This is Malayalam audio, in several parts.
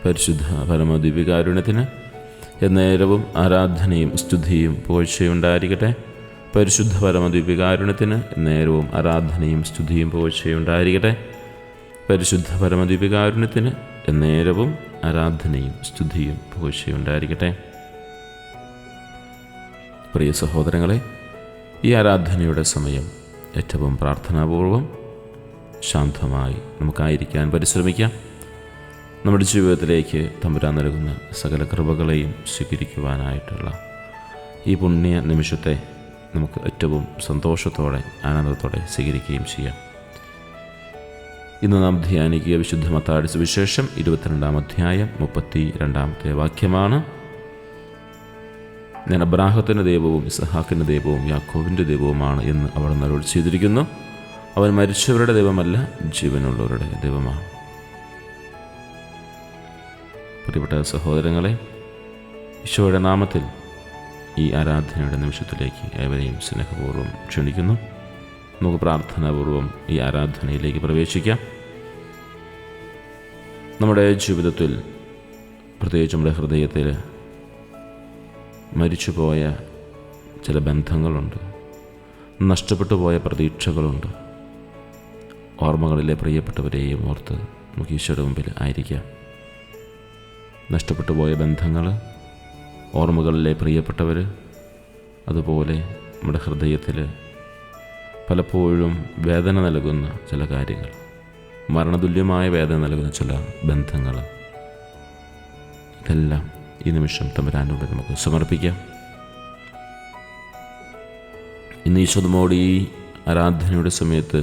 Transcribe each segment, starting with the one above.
പരിശുദ്ധ പരമദിവ്യകാരുണ്യത്തിന് എന്നേരവും ആരാധനയും സ്തുതിയും പുകഴ്ചയുണ്ടായിരിക്കട്ടെ. പരിശുദ്ധ പരമദിവ്യകാരുണ്യത്തിന് എന്നേരവും ആരാധനയും സ്തുതിയും പുകഴ്ചയുണ്ടായിരിക്കട്ടെ. പരിശുദ്ധ പരമദിവ്യകാരുണ്യത്തിന് എന്നേരവും ആരാധനയും സ്തുതിയും പുകഴ്ചയുണ്ടായിരിക്കട്ടെ. പ്രിയ സഹോദരങ്ങളെ, ഈ ആരാധനയുടെ സമയം ഏറ്റവും പ്രാർത്ഥനാപൂർവം ശാന്തമായി നമുക്കായിരിക്കാൻ പരിശ്രമിക്കാം. നമ്മുടെ ജീവിതത്തിലേക്ക് തമ്പുരാൻ നൽകുന്ന സകല കൃപകളെയും സ്വീകരിക്കുവാനായിട്ടുള്ള ഈ പുണ്യ നിമിഷത്തെ നമുക്ക് ഏറ്റവും സന്തോഷത്തോടെ ആനന്ദത്തോടെ സ്വീകരിക്കുകയും ചെയ്യാം. ഇന്ന് നാം ധ്യാനിക്കുക വിശുദ്ധ മത്തായിയുടെ സുവിശേഷം 22-ാം അധ്യായം 32-ാമത്തെ വാക്യമാണ്. ഞാൻ അബ്രാഹത്തിൻ്റെ ദൈവവും ഇസഹാക്കിൻ്റെ ദൈവവും യാക്കോബിൻ്റെ ദൈവവുമാണ് എന്ന് അവിടെ അരുളി ചെയ്തിരിക്കുന്നു. അവൻ മരിച്ചവരുടെ ദൈവമല്ല, ജീവനുള്ളവരുടെ ദൈവമാണ്. പ്രിയപ്പെട്ട സഹോദരങ്ങളെ, ഈശോയുടെ നാമത്തിൽ ഈ ആരാധനയുടെ നിമിഷത്തിലേക്ക് ഏവരെയും സ്നേഹപൂർവ്വം ക്ഷണിക്കുന്നു. നമുക്ക് പ്രാർത്ഥനാപൂർവം ഈ ആരാധനയിലേക്ക് പ്രവേശിക്കാം. നമ്മുടെ ജീവിതത്തിൽ, പ്രത്യേകിച്ച് നമ്മുടെ ഹൃദയത്തിൽ മരിച്ചുപോയ ചില ബന്ധങ്ങളുണ്ട്, നഷ്ടപ്പെട്ടു പോയ പ്രതീക്ഷകളുണ്ട്. ഓർമ്മകളിലെ പ്രിയപ്പെട്ടവരെയും ഓർത്ത് നമുക്ക് ഈശോയുടെ മുമ്പിൽ ആയിരിക്കാം. നഷ്ടപ്പെട്ടു പോയ ബന്ധങ്ങൾ, ഓർമ്മകളിലെ പ്രിയപ്പെട്ടവർ, അതുപോലെ നമ്മുടെ ഹൃദയത്തിൽ പലപ്പോഴും വേദന നൽകുന്ന ചില കാര്യങ്ങൾ, മരണതുല്യമായ വേദന നൽകുന്ന ചില ബന്ധങ്ങൾ, ഇതെല്ലാം ഈ നിമിഷം തമ്പുരാൻ്റെ മുമ്പിൽ നമുക്ക് സമർപ്പിക്കാം. ഇന്ന് ഈശോ നമ്മോട് ഈ ആരാധനയുടെ സമയത്ത്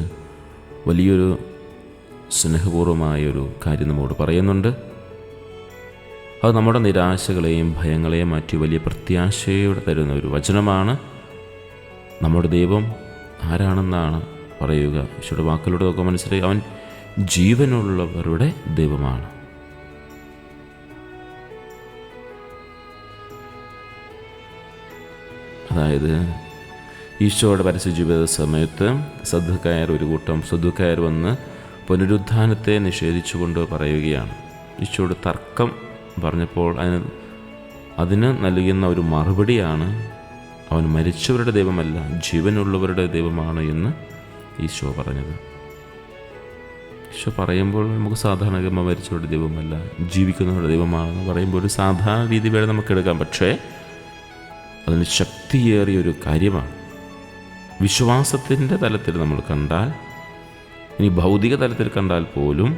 വലിയൊരു സ്നേഹപൂർവമായൊരു കാര്യം നമ്മോട് പറയുന്നുണ്ട്. അത് നമ്മുടെ നിരാശകളെയും ഭയങ്ങളെയും മാറ്റി വലിയ പ്രത്യാശയോടെ തരുന്ന ഒരു വചനമാണ്. നമ്മുടെ ദൈവം ആരാണെന്നാണ് പറയുക. ഈശോയുടെ വാക്കിലൂടെ നോക്കാൻ മനസ്സിലായി, അവൻ ജീവനുള്ളവരുടെ ദൈവമാണ്. അതായത് ഈശോയുടെ പരസ്യ ജീവിത സമയത്ത് ഒരു കൂട്ടം സദ്ദുക്കായർ വന്ന് പുനരുത്ഥാനത്തെ നിഷേധിച്ചുകൊണ്ട് പറയുകയാണ്. ഈശോയുടെ തർക്കം പറഞ്ഞപ്പോൾ അതിന് നൽകുന്ന ഒരു മറുപടിയാണ്, അവൻ മരിച്ചവരുടെ ദൈവമല്ല, ജീവനുള്ളവരുടെ ദൈവമാണ് എന്ന് ഈശോ പറഞ്ഞത്. ഈശോ പറയുമ്പോൾ നമുക്ക് സാധാരണ മരിച്ചവരുടെ ദൈവമല്ല, ജീവിക്കുന്നവരുടെ ദൈവമാണെന്ന് പറയുമ്പോൾ ഒരു സാധാരണ രീതി വേണം നമുക്ക് എടുക്കാം. പക്ഷേ അതിന് ശക്തിയേറിയൊരു കാര്യമാണ്. വിശ്വാസത്തിൻ്റെ തലത്തിൽ നമ്മൾ കണ്ടാൽ, ഇനി ഭൗതിക തലത്തിൽ കണ്ടാൽ പോലും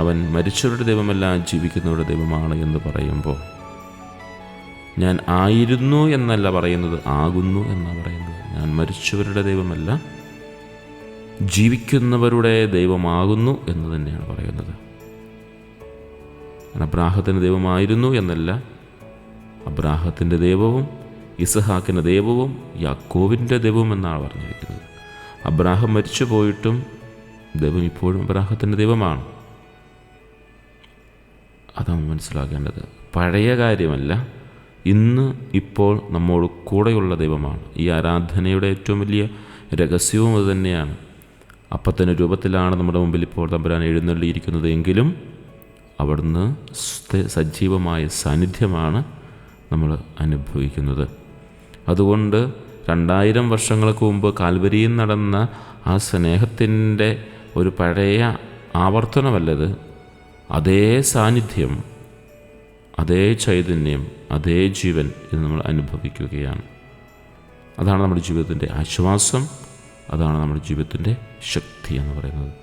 അവൻ മരിച്ചവരുടെ ദൈവമല്ല, ജീവിക്കുന്നവരുടെ ദൈവമാണ് എന്ന് പറയുമ്പോൾ ഞാൻ ആയിരുന്നു എന്നല്ല പറയുന്നത്, ആകുന്നു എന്നാണ് പറയുന്നത്. ഞാൻ മരിച്ചവരുടെ ദൈവമല്ല, ജീവിക്കുന്നവരുടെ ദൈവമാകുന്നു എന്ന് തന്നെയാണ് പറയുന്നത്. അബ്രാഹത്തിൻ്റെ ദൈവമായിരുന്നു എന്നല്ല, അബ്രാഹത്തിൻ്റെ ദൈവവും ഇസഹാക്കിൻ്റെ ദൈവവും യാക്കോബിൻ്റെ ദൈവവും എന്നാണ് പറഞ്ഞിരിക്കുന്നത്. അബ്രാഹം മരിച്ചു പോയിട്ടും ദൈവം ഇപ്പോഴും അബ്രാഹത്തിൻ്റെ ദൈവമാണ്. അതാണ് മനസ്സിലാക്കേണ്ടത്. പഴയ കാര്യമല്ല, ഇന്ന് ഇപ്പോൾ നമ്മോട് കൂടെയുള്ള ദൈവമാണ്. ഈ ആരാധനയുടെ ഏറ്റവും വലിയ രഹസ്യവും അത് തന്നെയാണ്. അപ്പത്തിൻ്റെ രൂപത്തിലാണ് നമ്മുടെ മുമ്പിൽ ഇപ്പോൾ തമ്പുരാൻ എഴുന്നള്ളിയിരിക്കുന്നത് എങ്കിലും അവിടുന്ന് സജീവമായ സാന്നിധ്യമാണ് നമ്മൾ അനുഭവിക്കുന്നത്. അതുകൊണ്ട് 2000 വർഷങ്ങൾക്ക് മുമ്പ് കാൽവരിയിൽ നടന്ന ആ സ്നേഹത്തിൻ്റെ ഒരു പഴയ ആവർത്തനമല്ലത്. അതേ സാന്നിധ്യം, അതേ ചൈതന്യം, അതേ ജീവൻ ഇത് നമ്മൾ അനുഭവിക്കുകയാണ്. അതാണ് നമ്മുടെ ജീവിതത്തിൻ്റെ ആശ്വാസം, അതാണ് നമ്മുടെ ജീവിതത്തിൻ്റെ ശക്തി എന്ന് പറയുന്നത്.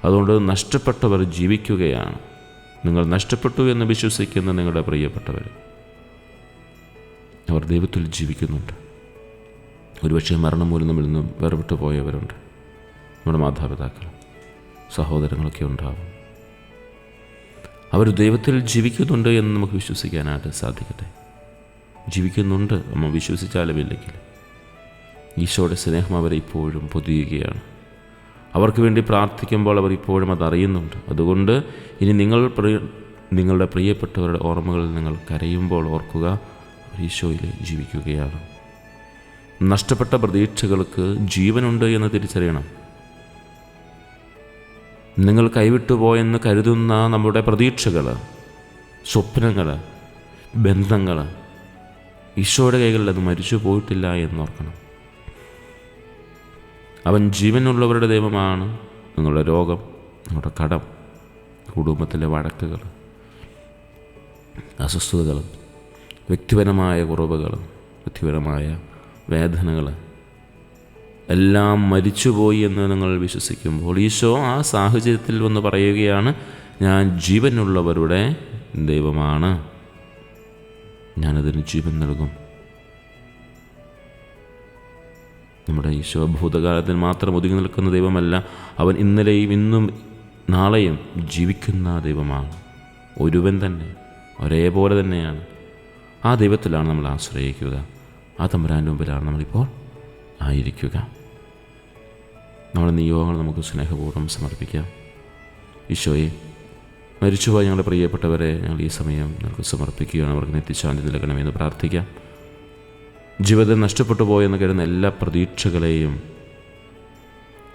അതുകൊണ്ട് നഷ്ടപ്പെട്ടവർ ജീവിക്കുകയാണ്. നിങ്ങൾ നഷ്ടപ്പെട്ടു എന്ന് വിശ്വസിക്കുന്ന നിങ്ങളുടെ പ്രിയപ്പെട്ടവർ, അവർ ദൈവത്തിൽ ജീവിക്കുന്നുണ്ട്. ഒരുപക്ഷെ മരണം മൂലം നമ്മിൽ നിന്നും വേർപെട്ടു പോയവരുണ്ട്. നമ്മുടെ മാതാപിതാക്കൾ, സഹോദരങ്ങളൊക്കെ ഉണ്ടാവും. അവർ ദൈവത്തിൽ ജീവിക്കുന്നുണ്ട് എന്ന് നമുക്ക് വിശ്വസിക്കാനായിട്ട് സാധിക്കട്ടെ. ജീവിക്കുന്നുണ്ട് നമ്മൾ വിശ്വസിച്ചാലും ഇല്ലെങ്കിൽ. ഈശോയുടെ സ്നേഹം അവരെ ഇപ്പോഴും പൊതിയുകയാണ്. അവർക്ക് വേണ്ടി പ്രാർത്ഥിക്കുമ്പോൾ അവർ ഇപ്പോഴും അതറിയുന്നുണ്ട്. അതുകൊണ്ട് ഇനി നിങ്ങളുടെ പ്രിയപ്പെട്ടവരുടെ ഓർമ്മകളിൽ നിങ്ങൾ കരയുമ്പോൾ ഓർക്കുക, ഈശോയിൽ ജീവിക്കുകയാണ്. നഷ്ടപ്പെട്ട പ്രതീക്ഷകൾക്ക് ജീവനുണ്ട് എന്ന് തിരിച്ചറിയണം. നിങ്ങൾ കൈവിട്ടുപോയെന്ന് കരുതുന്ന നമ്മുടെ പ്രതീക്ഷകൾ, സ്വപ്നങ്ങൾ, ബന്ധങ്ങൾ ഈശോയുടെ കൈകളിൽ അത് മരിച്ചു പോയിട്ടില്ല എന്നോർക്കണം. അവൻ ജീവനുള്ളവരുടെ ദൈവമാണ്. നിങ്ങളുടെ രോഗം, നിങ്ങളുടെ കടം, കുടുംബത്തിലെ വഴക്കുകൾ, അസ്വസ്ഥതകൾ, വ്യക്തിപരമായ കുറവുകൾ, വ്യക്തിപരമായ വേദനകൾ എല്ലാം മരിച്ചുപോയി എന്ന് നിങ്ങൾ വിശ്വസിക്കുമ്പോൾ ഈശോ ആ സാഹചര്യത്തിൽ വന്ന് പറയുകയാണ്, ഞാൻ ജീവനുള്ളവരുടെ ദൈവമാണ്, ഞാനതിന് ജീവൻ നൽകും. നമ്മുടെ ഈശോ ഭൂതകാലത്തിൽ മാത്രം ഒതുങ്ങി നിൽക്കുന്ന ദൈവമല്ല, അവൻ ഇന്നലെയും ഇന്നും നാളെയും ജീവിക്കുന്ന ദൈവമാണ്. ഒരുവൻ തന്നെ, ഒരേപോലെ തന്നെയാണ്. ആ ദൈവത്തിലാണ് നമ്മൾ ആശ്രയിക്കുക. ആ തമ്പുരാൻ്റെ മുമ്പിലാണ് നമ്മളിപ്പോൾ ആയിരിക്കുക. നമ്മുടെ നിയോഗങ്ങൾ നമുക്ക് സ്നേഹപൂർവ്വം സമർപ്പിക്കാം. ഈശോയെ, മരിച്ചുപോയ ഞങ്ങളുടെ പ്രിയപ്പെട്ടവരെ ഞങ്ങൾ ഈ സമയം ഞങ്ങൾക്ക് സമർപ്പിക്കുകയാണ്. അവർക്ക് നിത്യശാന്തി നൽകണമെന്ന് പ്രാർത്ഥിക്കാം. ജീവിതം നഷ്ടപ്പെട്ടു പോയെന്ന് കരുതുന്ന എല്ലാ പ്രതീക്ഷകളെയും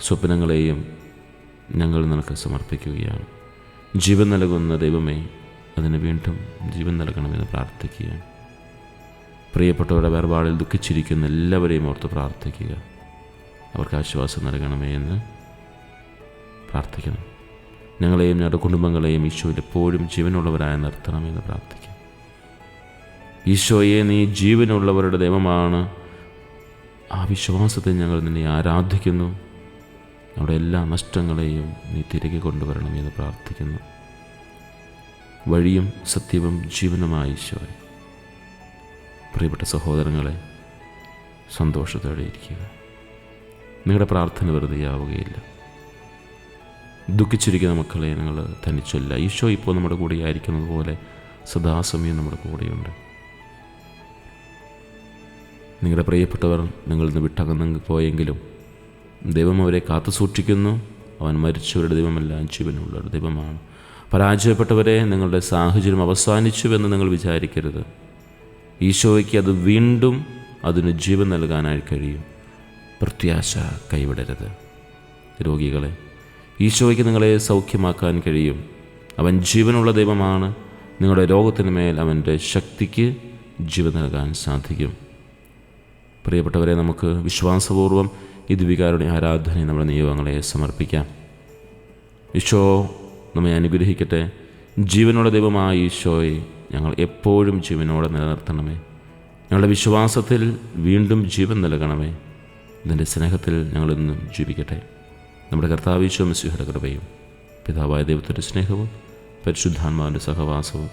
സ്വപ്നങ്ങളെയും ഞങ്ങൾ നിനക്ക് സമർപ്പിക്കുകയാണ്. ജീവൻ നൽകുന്ന ദൈവമേ, അതിന് വീണ്ടും ജീവൻ നൽകണമെന്ന് പ്രാർത്ഥിക്കുകയാണ്. പ്രിയപ്പെട്ടവരുടെ വേർപാടിൽ ദുഃഖിച്ചിരിക്കുന്ന എല്ലാവരെയും ഓർത്ത് പ്രാർത്ഥിക്കുക. അവർക്ക് ആശ്വാസം നൽകണമേ എന്ന് പ്രാർത്ഥിക്കണം. ഞങ്ങളെയും ഞങ്ങളുടെ കുടുംബങ്ങളെയും ഈശോയിൽ എപ്പോഴും ജീവനുള്ളവരായി നിർത്തണമെന്ന് പ്രാർത്ഥിക്കാം. ഈശോയെ, നീ ജീവനുള്ളവരുടെ ദൈവമാണ്. ആ വിശ്വാസത്തിൽ ഞങ്ങൾ നിന്നെ ആരാധിക്കുന്നു. നമ്മുടെ എല്ലാ നഷ്ടങ്ങളെയും നീ തിരികെ കൊണ്ടുവരണമെന്ന് പ്രാർത്ഥിക്കുന്നു. വഴിയും സത്യവും ജീവനുമായ ഈശോയെ, പ്രിയപ്പെട്ട സഹോദരങ്ങളെ, സന്തോഷത്തോടെ ഇരിക്കുക. നിങ്ങളുടെ പ്രാർത്ഥന വെറുതെയാവുകയില്ല. ദുഃഖിച്ചിരിക്കുന്ന മക്കളെ നിങ്ങൾ തനിച്ചല്ല. ഈശോ ഇപ്പോൾ നമ്മുടെ കൂടെ ആയിരിക്കുന്നത് പോലെ സദാസമയം നമ്മുടെ കൂടെയുണ്ട്. നിങ്ങളുടെ പ്രിയപ്പെട്ടവർ നിങ്ങളിൽ നിന്ന് വിട്ടകന്നു പോയെങ്കിലും ദൈവം അവരെ കാത്തു സൂക്ഷിക്കുന്നു. അവൻ മരിച്ചവരുടെ ദൈവമല്ല, ജീവനുള്ളവരുടെ ദൈവമാണ്. പരാജയപ്പെട്ടവരെ, നിങ്ങളുടെ സാഹചര്യം അവസാനിച്ചുവെന്ന് നിങ്ങൾ വിചാരിക്കരുത്. ഈശോയ്ക്ക് അത് വീണ്ടും അതിന് ജീവൻ നൽകാനായി കഴിയും. പ്രത്യാശ കൈവിടരുത്. രോഗികളെ, ഈശോയ്ക്ക് നിങ്ങളെ സൗഖ്യമാക്കാൻ കഴിയും. അവൻ ജീവനുള്ള ദൈവമാണ്. നിങ്ങളുടെ രോഗത്തിന് മേൽ അവൻ്റെ ശക്തിക്ക് ജീവൻ നൽകാൻ സാധിക്കും. പ്രിയപ്പെട്ടവരെ, നമുക്ക് വിശ്വാസപൂർവ്വം ഈ ദിവികാരുടെ ആരാധനയെ നമ്മുടെ നിയോഗങ്ങളെ സമർപ്പിക്കാം. ഈശോ നമ്മെ അനുഗ്രഹിക്കട്ടെ. ജീവനുള്ള ദൈവമായ ഈശോയെ, ഞങ്ങൾ എപ്പോഴും ജീവനോടെ നിലനിർത്തണമേ. ഞങ്ങളുടെ വിശ്വാസത്തിൽ വീണ്ടും ജീവൻ നൽകണമേ. ഇതിൻ്റെ സ്നേഹത്തിൽ ഞങ്ങളെന്നും ജീവിക്കട്ടെ. നമ്മുടെ കർത്താവ് ഈശോ മിശിഹായുടെ കൃപയും പിതാവായ ദൈവത്തിൻ്റെ സ്നേഹവും പരിശുദ്ധാത്മാവിൻ്റെ സഹവാസവും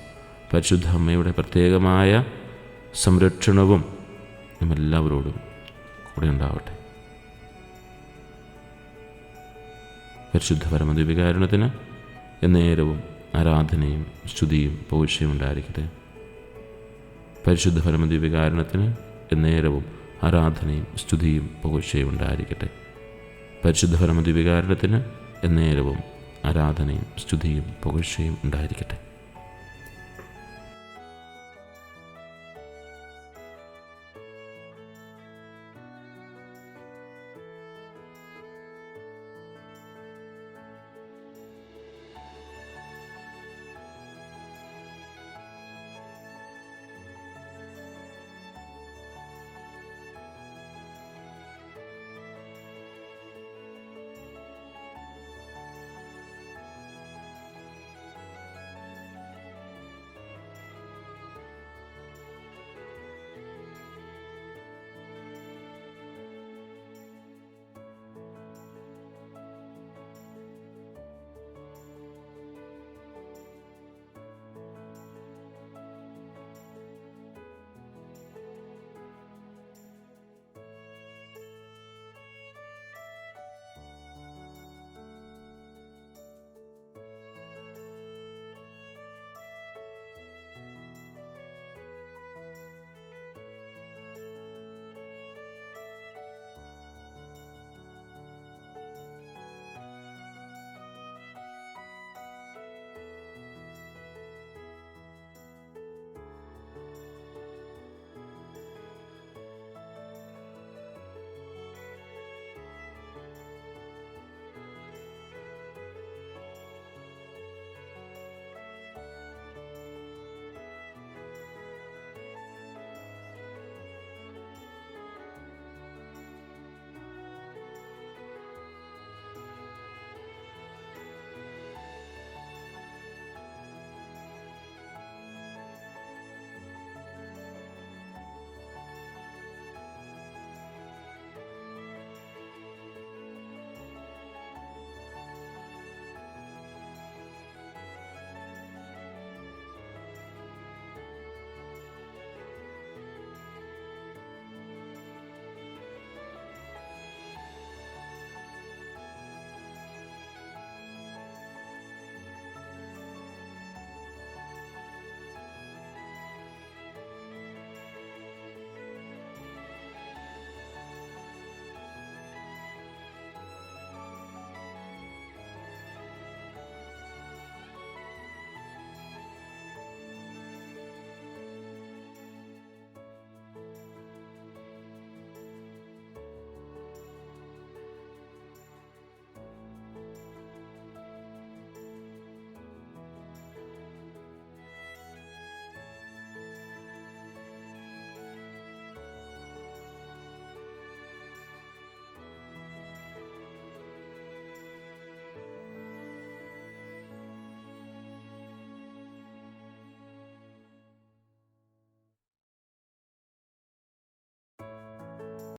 പരിശുദ്ധ അമ്മയുടെ പ്രത്യേകമായ സംരക്ഷണവും നമ്മെല്ലാവരോടും കൂടെ ഉണ്ടാവട്ടെ. പരിശുദ്ധ പരമദിവ്യകാരുണ്യത്തിന് എന്നേരവും ആരാധനയും സ്തുതിയും പുകഴ്ചയും ഉണ്ടായിരിക്കട്ടെ. പരിശുദ്ധ പരമദിവ്യകാരുണ്യത്തിന് എന്നേരവും ആരാധനയും സ്തുതിയും പുകഴ്ചയും ഉണ്ടായിരിക്കട്ടെ. പരിശുദ്ധ പരമദിവ്യകാരുണ്യത്തിന് എന്നേരവും ആരാധനയും സ്തുതിയും പുകഴ്ചയും ഉണ്ടായിരിക്കട്ടെ.